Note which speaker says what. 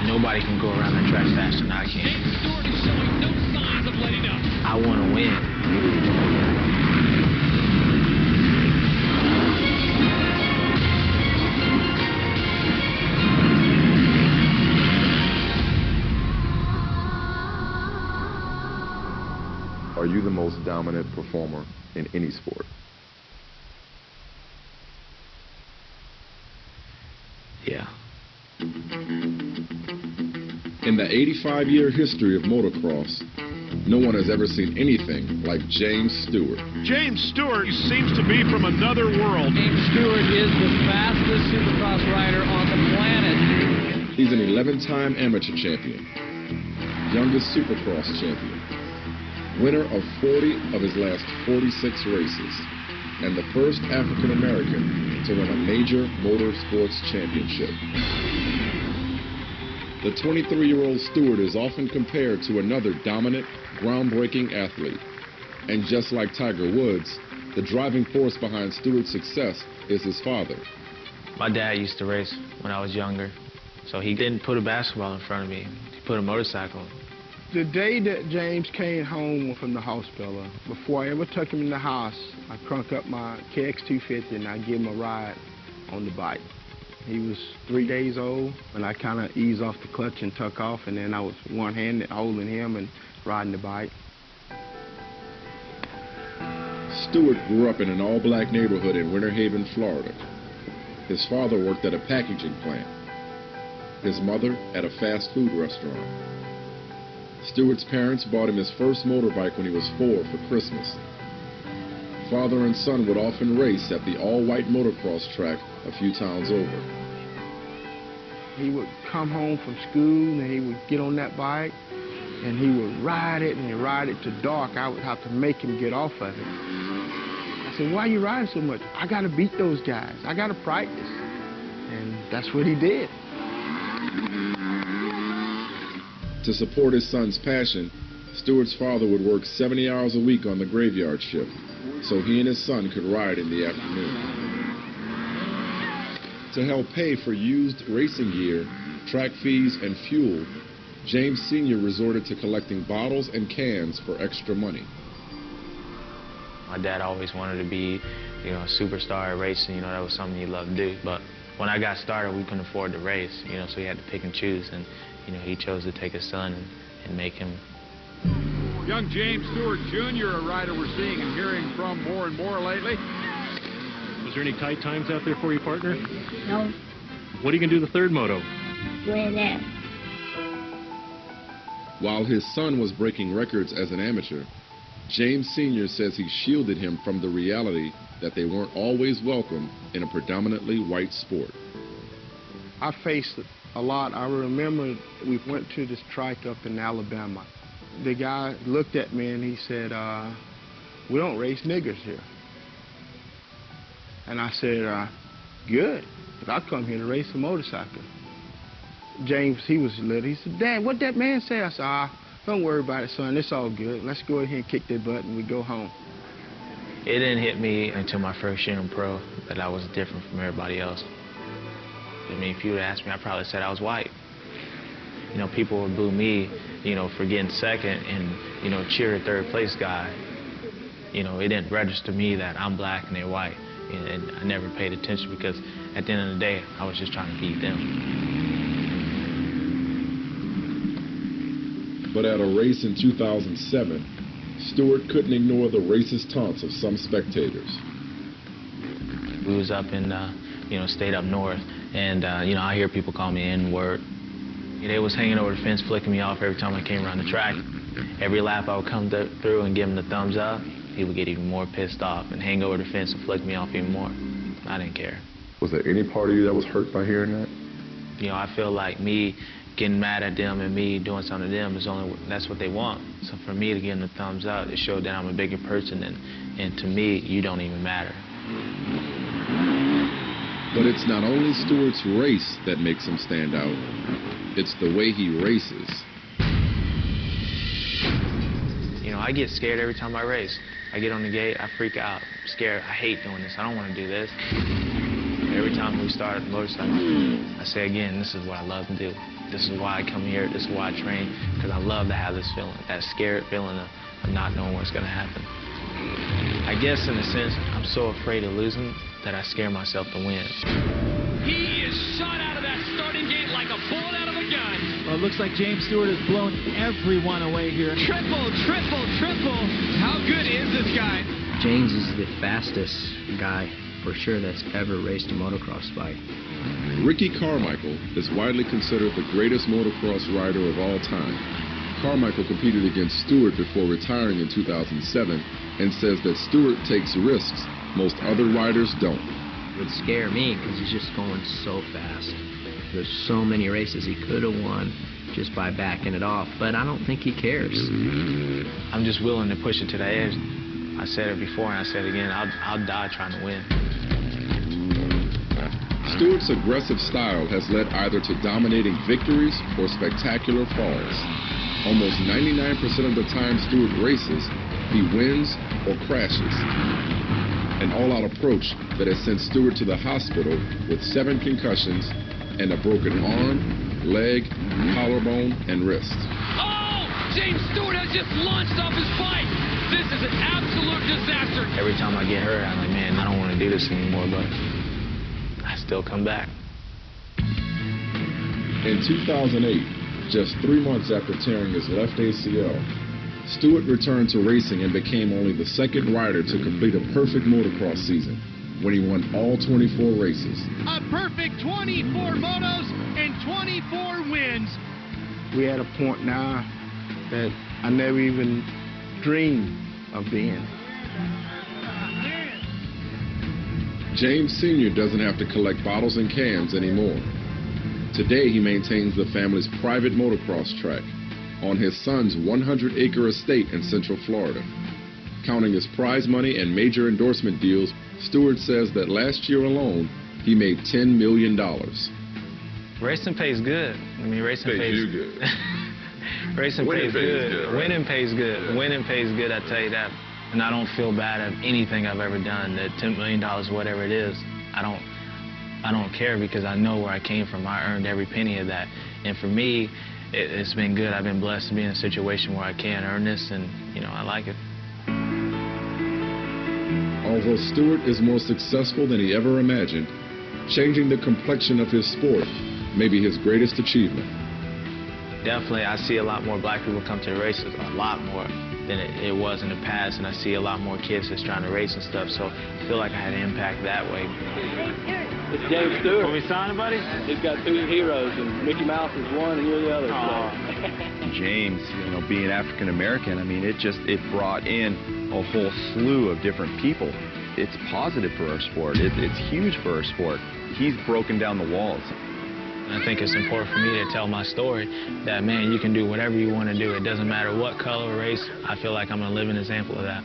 Speaker 1: Nobody can go around the track faster than I can.
Speaker 2: James Stewart is showing no signs of letting up.
Speaker 1: I want to win.
Speaker 3: Are you the most dominant performer in any sport?
Speaker 1: Yeah.
Speaker 4: In the 85-year history of motocross, no one has ever seen anything like James Stewart.
Speaker 5: James Stewart seems to be from another world.
Speaker 2: James Stewart is the fastest supercross rider on the planet.
Speaker 4: He's an 11-time amateur champion, youngest supercross champion, winner of 40 of his last 46 races, and the first African-American to win a major motorsports championship. The 23-year-old Stewart is often compared to another dominant, groundbreaking athlete. And just like Tiger Woods, the driving force behind Stewart's success is his father.
Speaker 1: My dad used to race when I was younger, so he didn't put a basketball in front of me. He put a motorcycle.
Speaker 6: The day that James came home from the hospital, before I ever took him in the house, I crunk up my KX250 and I gave him a ride on the bike. He was 3 days old, and I kind of eased off the clutch and took off, and then I was one-handed holding him and riding the bike.
Speaker 4: Stewart grew up in an all-black neighborhood in Winter Haven, Florida. His father worked at a packaging plant. His mother at a fast food restaurant. Stewart's parents bought him his first motorbike when he was 4 for Christmas. Father and son would often race at the all-white motocross track a few towns over.
Speaker 6: He would come home from school and he would get on that bike and he would ride it and he'd ride it to dark. I would have to make him get off of it. I said, why are you riding so much? I got to beat those guys. I got to practice. And that's what he did.
Speaker 4: To support his son's passion, Stewart's father would work 70 hours a week on the graveyard shift, so he and his son could ride in the afternoon. To help pay for used racing gear, track fees, and fuel, James Sr. resorted to collecting bottles and cans for extra money.
Speaker 1: My dad always wanted to be, a superstar at racing. That was something he loved to do. But when I got started, we couldn't afford to race, so he had to pick and choose. And, he chose to take his son and make him.
Speaker 5: Young James Stewart Jr., a rider we're seeing and hearing from more and more lately.
Speaker 7: Was there any tight times out there for you, partner?
Speaker 8: No.
Speaker 7: What are you going to do the third moto?
Speaker 8: Win that.
Speaker 4: While his son was breaking records as an amateur, James Sr. says he shielded him from the reality that they weren't always welcome in a predominantly white sport.
Speaker 6: I faced it a lot. I remember we went to this track up in Alabama. The guy looked at me and he said, we don't race niggers here. And I said, good, but I come here to race a motorcycle. James, he was little. He said, Dad, what'd that man say? I said, don't worry about it, son. It's all good. Let's go ahead and kick that butt and we go home.
Speaker 1: It didn't hit me until my first year in pro that I was different from everybody else. If you would ask me, I probably said I was white. People would boo me, for getting second and, cheer a third place guy. It didn't register me that I'm black and they're white. And I never paid attention because at the end of the day, I was just trying to beat them.
Speaker 4: But at a race in 2007, Stewart couldn't ignore the racist taunts of some spectators.
Speaker 1: We was up in, stayed up north, and, I hear people call me N-word. They was hanging over the fence, flicking me off every time I came around the track. Every lap I would come through and give him the thumbs up, he would get even more pissed off and hang over the fence and flick me off even more. I didn't care.
Speaker 3: Was there any part of you that was hurt by hearing that?
Speaker 1: I feel like me getting mad at them and me doing something to them that's what they want. So for me to give them the thumbs up, it showed that I'm a bigger person, and to me, you don't even matter.
Speaker 4: But it's not only Stewart's race that makes him stand out, it's the way he races.
Speaker 1: I get scared every time I race. I get on the gate, I freak out. I'm scared. I hate doing this. I don't want to do this. Every time we start at the motorcycle, I say again, this is what I love to do. This is why I come here. This is why I train, because I love to have this feeling, that scared feeling of not knowing what's going to happen. I guess in a sense, I'm so afraid of losing that I scare myself to win.
Speaker 2: He is shot out of that starting gate like a bullet out of a gun.
Speaker 9: Well, it looks like James Stewart has blown everyone away here.
Speaker 2: Triple, triple, triple. How good is this guy?
Speaker 10: James is the fastest guy, for sure, that's ever raced a motocross bike.
Speaker 4: Ricky Carmichael is widely considered the greatest motocross rider of all time. Carmichael competed against Stewart before retiring in 2007 and says that Stewart takes risks most other riders don't.
Speaker 10: It would scare me because he's just going so fast. There's so many races he could have won just by backing it off, but I don't think he cares.
Speaker 1: I'm just willing to push it to the edge. I said it before and I said it again, I'll die trying to win.
Speaker 4: Stewart's aggressive style has led either to dominating victories or spectacular falls. Almost 99% of the time Stewart races, he wins or crashes. An all-out approach that has sent Stewart to the hospital with 7 concussions and a broken arm, leg, collarbone, and wrist.
Speaker 2: Oh! James Stewart has just launched off his bike. This is an absolute disaster.
Speaker 1: Every time I get hurt, I'm like, man, I don't want to do this anymore, but I still come back.
Speaker 4: In 2008, just 3 months after tearing his left ACL, Stewart returned to racing and became only the second rider to complete a perfect motocross season when he won all 24 races.
Speaker 2: A perfect 24 motos and 24 wins.
Speaker 6: We at a point now that I never even dreamed of being.
Speaker 4: James Sr. doesn't have to collect bottles and cans anymore. Today he maintains the family's private motocross track on his son's 100-acre estate in Central Florida. Counting his prize money and major endorsement deals, Stewart says that last year alone, he made $10 million.
Speaker 1: Racing pays good. I mean, racing pays
Speaker 3: you good.
Speaker 1: Racing pays good.
Speaker 3: Right?
Speaker 1: Winning pays good.
Speaker 3: Yeah.
Speaker 1: Winning pays good, I tell you that. And I don't feel bad at anything I've ever done. That $10 million, whatever it is, I don't care because I know where I came from. I earned every penny of that. And for me, it's been good. I've been blessed to be in a situation where I can earn this, and, you know, I like it.
Speaker 4: Although Stewart is more successful than he ever imagined, changing the complexion of his sport may be his greatest achievement.
Speaker 1: Definitely, I see a lot more black people come to the races, a lot more than it was in the past, and I see a lot more kids that's trying to race and stuff, so I feel like I had an impact that way.
Speaker 11: It's James Stewart.
Speaker 2: Are we signing, buddy?
Speaker 11: He's got 2 heroes, and Mickey Mouse is one, and you're the other.
Speaker 3: James, you know, being African American, I mean, it brought in a whole slew of different people. It's positive for our sport. It's huge for our sport. He's broken down the walls.
Speaker 1: I think it's important for me to tell my story that, man, you can do whatever you want to do. It doesn't matter what color or race. I feel like I'm a living example of that.